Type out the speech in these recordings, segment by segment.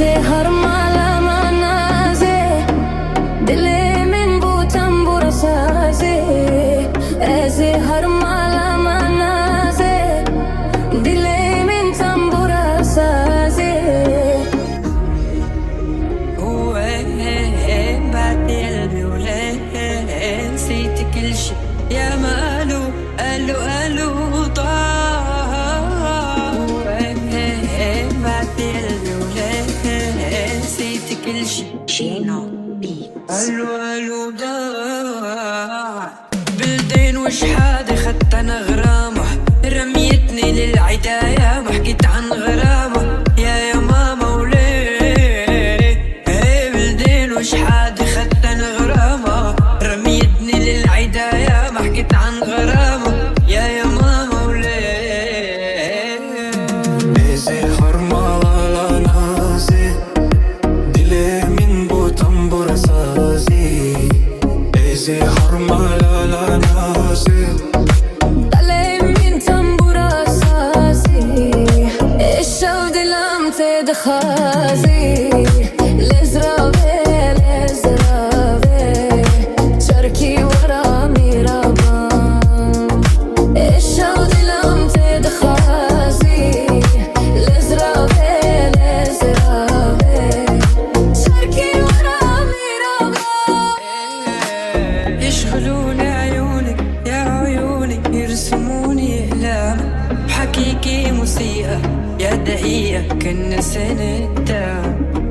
हर माला मनाजे दिले में वो तंबूरा साजे ऐसे हर माला मनाजे दिले में तंबूरा साजे بعد قلبي وليه نسيت كل شي يا ما قالوا طار بعد قلبي وليه نسيت كل شي Gino Beats. قالوا ضاع بلدين وشحادة خدت انا غرامة رميتني للعداية ما حكيت عن غرامة يا ماما وليه بلدين وشحادة خدت انا غرامة رميتني للعداية ما حكيت عن غرامة يا ماما وليه Eze harmala nazi dile min bu tambura sazi Eze harmala nazi तले में तंबूरा साजे الشود لم تدخازي لزرابي شركي ورا ميرابان الشود لم تدخازي لزرابي شركي ورا ميرابان يشغلوني عيونك يا عيوني يرسموني أحلام بحكيكي موسيقى يا دقيقة كنا سنة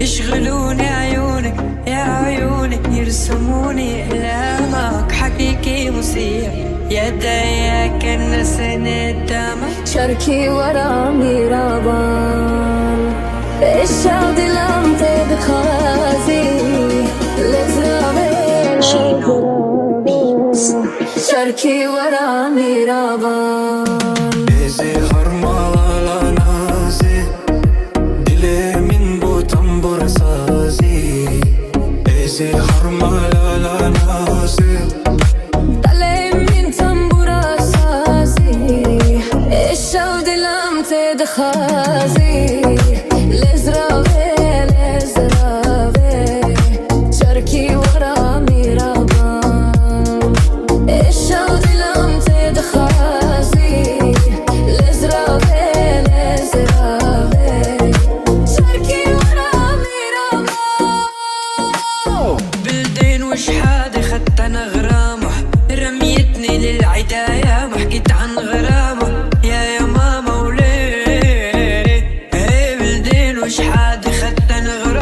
يشغلوني عيونك يا عيوني يرسموني أحلامك حكيكي موسيقى يا دقيقة كنا سنة شركي ورا ميرابان الشود لم تدخازي Gino Beats. شركي ورا ميرابان Eze harmala nazi dile min bu tambura sazi Eze harmala nazi طلع من تنبورا سازي الشود لم تدخازي لزرابي شركي ورا ميرابان الشود لم تدخازي لزرابي شركي ورا ميرابان بلدين وشحادة خدت انا غرامة رميتني للعداية ما حكيت عن غرامة يا ماما وليه بلدين وشحادة خدت انا غرامة